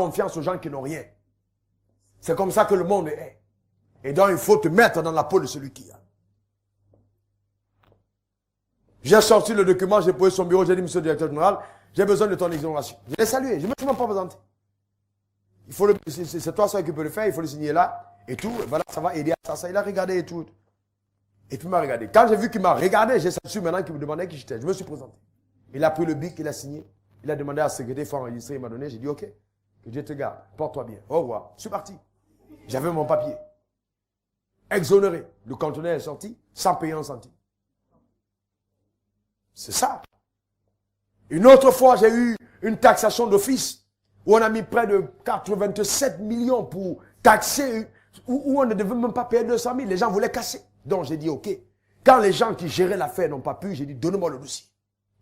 confiance aux gens qui n'ont rien. C'est comme ça que le monde est. Et donc, il faut te mettre dans la peau de celui qui a. J'ai sorti le document, j'ai posé son bureau, j'ai dit, monsieur le directeur général, j'ai besoin de ton exonération. Je l'ai salué, je ne me suis même pas présenté. C'est toi seul qui peux le faire, il faut le signer là, et tout, voilà, ça va aider à ça. Il a regardé et tout. Et puis il m'a regardé. Quand j'ai vu qu'il m'a regardé, j'ai su maintenant qu'il me demandait qui j'étais. Je me suis présenté. Il a pris le bic, il a signé. Il a demandé à la secrétaire, il faut enregistrer, il m'a donné. J'ai dit, ok, que Dieu te garde, porte-toi bien. Au revoir. Je suis parti. J'avais mon papier. Exonéré. Le conteneur est sorti, sans payer un centime. C'est ça. Une autre fois, j'ai eu une taxation d'office où on a mis près de 87 millions pour taxer, où on ne devait même pas payer 200 000. Les gens voulaient casser. Donc j'ai dit, ok. Quand les gens qui géraient l'affaire n'ont pas pu, j'ai dit, donnez-moi le dossier.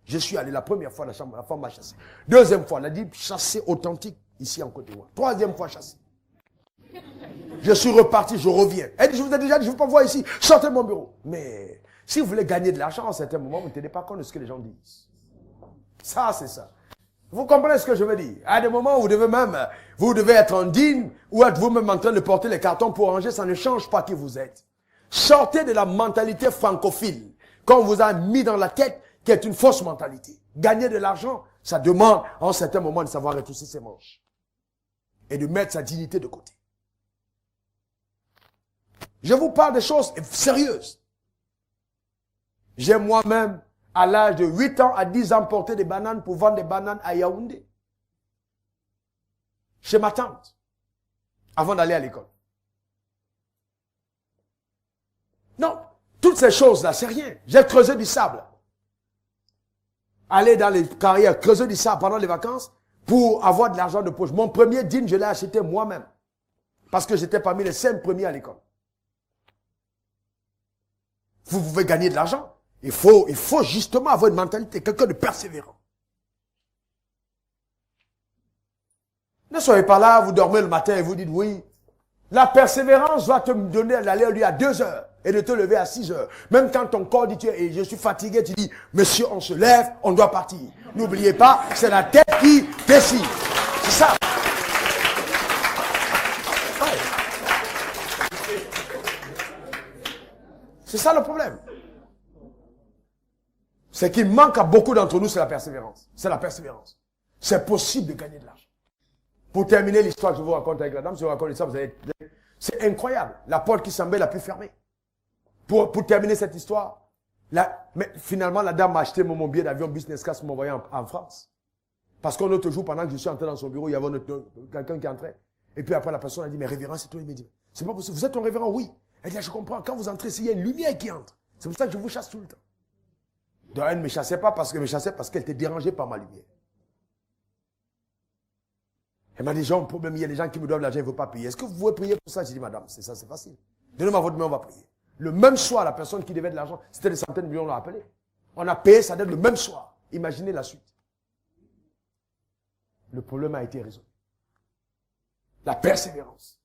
Je suis allé la première fois, la femme m'a chassé. Deuxième fois, elle a dit, chassé authentique, ici en Côte d'Ivoire. Troisième fois, chassé. Je suis reparti, je reviens. Elle dit, je vous ai déjà dit, je ne veux pas voir ici. Sortez de mon bureau. Mais si vous voulez gagner de l'argent, à un certain moment, vous ne tenez pas compte de ce que les gens disent. Ça, c'est ça. Vous comprenez ce que je veux dire? À des moments où vous devez être indigne, ou être vous-même en train de porter les cartons pour ranger, ça ne change pas qui vous êtes. Sortez de la mentalité francophile, qu'on vous a mis dans la tête, qui est une fausse mentalité. Gagner de l'argent, ça demande, à un certain moment, de savoir retrousser ses manches. Et de mettre sa dignité de côté. Je vous parle des choses sérieuses. J'ai moi-même, à l'âge de 8 ans à 10 ans, porté des bananes pour vendre des bananes à Yaoundé. Chez ma tante. Avant d'aller à l'école. Non. Toutes ces choses-là, c'est rien. J'ai creusé du sable. Aller dans les carrières, creuser du sable pendant les vacances pour avoir de l'argent de poche. Mon premier jean, je l'ai acheté moi-même. Parce que j'étais parmi les 5 premiers à l'école. Vous pouvez gagner de l'argent. Il faut justement avoir une mentalité, quelqu'un de persévérant. Ne soyez pas là, vous dormez le matin et vous dites oui. La persévérance doit te donner d'aller au lit à 2 heures et de te lever à 6 heures. Même quand ton corps dit je suis fatigué, tu dis monsieur, on se lève, on doit partir. N'oubliez pas, c'est la tête qui décide. C'est ça. Ouais. C'est ça le problème. Ce qui manque à beaucoup d'entre nous, c'est la persévérance. C'est la persévérance. C'est possible de gagner de l'argent. Pour terminer l'histoire que je vous raconte avec la dame, si vous racontez ça, vous allez... C'est incroyable. La porte qui semblait la plus fermée. Pour terminer cette histoire, mais finalement, la dame m'a acheté mon billet d'avion business class pour m'envoyer en France. Parce qu'un autre jour, pendant que je suis entré dans son bureau, il y avait quelqu'un qui entrait. Et puis après, la personne a dit, mais révérend, c'est toi. Il m'a dit, c'est pas possible. Vous êtes un révérend? Oui. Elle dit, je comprends. Quand vous entrez, il y a une lumière qui entre. C'est pour ça que je vous chasse tout le temps. Donc, elle ne me chassait pas parce qu'elle était dérangée par ma lumière. Elle m'a dit, j'ai un problème, il y a des gens qui me doivent l'argent, ils ne veulent pas payer. Est-ce que vous pouvez prier pour ça? J'ai dit, madame, c'est ça, c'est facile. Donnez-moi votre main, on va prier. Le même soir, la personne qui devait de l'argent, c'était des centaines de millions, on l'a appelé. On a payé sa dette le même soir. Imaginez la suite. Le problème a été résolu. La persévérance.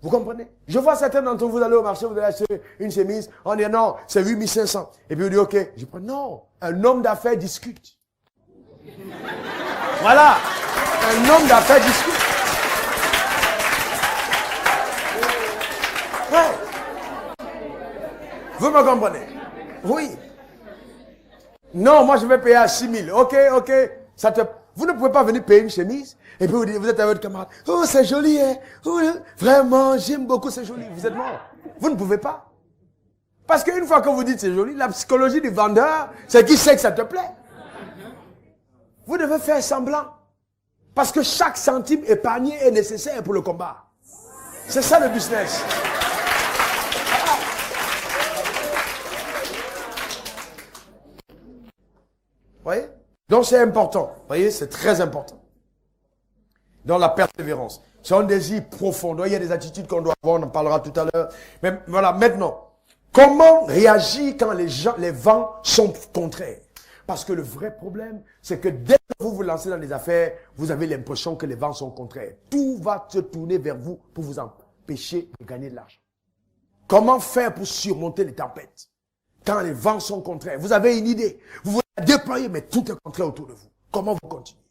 Vous comprenez? Je vois certains d'entre vous aller au marché, vous allez acheter une chemise, on dit non, c'est 8500. Et puis vous dites ok. Je prends non, un homme d'affaires discute. Voilà. Un homme d'affaires discute. Ouais. Vous me comprenez? Oui. Non, moi je vais payer à 6 000. Ok. Vous ne pouvez pas venir payer une chemise et puis vous êtes avec votre camarade. Oh, c'est joli, hein? Oh, vraiment, j'aime beaucoup, c'est joli. Vous êtes mort. Vous ne pouvez pas. Parce qu'une fois que vous dites c'est joli, la psychologie du vendeur, c'est qu'il sait que ça te plaît. Vous devez faire semblant. Parce que chaque centime épargné est nécessaire pour le combat. C'est ça le business. Vous voyez? Donc c'est important. Vous voyez, c'est très important. Dans la persévérance. C'est un désir profond. Il y a des attitudes qu'on doit avoir, on en parlera tout à l'heure. Mais voilà, maintenant, comment réagir quand les vents sont contraires? Parce que le vrai problème, c'est que dès que vous vous lancez dans les affaires, vous avez l'impression que les vents sont contraires. Tout va se tourner vers vous pour vous empêcher de gagner de l'argent. Comment faire pour surmonter les tempêtes? Quand les vents sont contraires, vous avez une idée. Vous voulez la déployer, mais tout est contraire autour de vous. Comment vous continuez?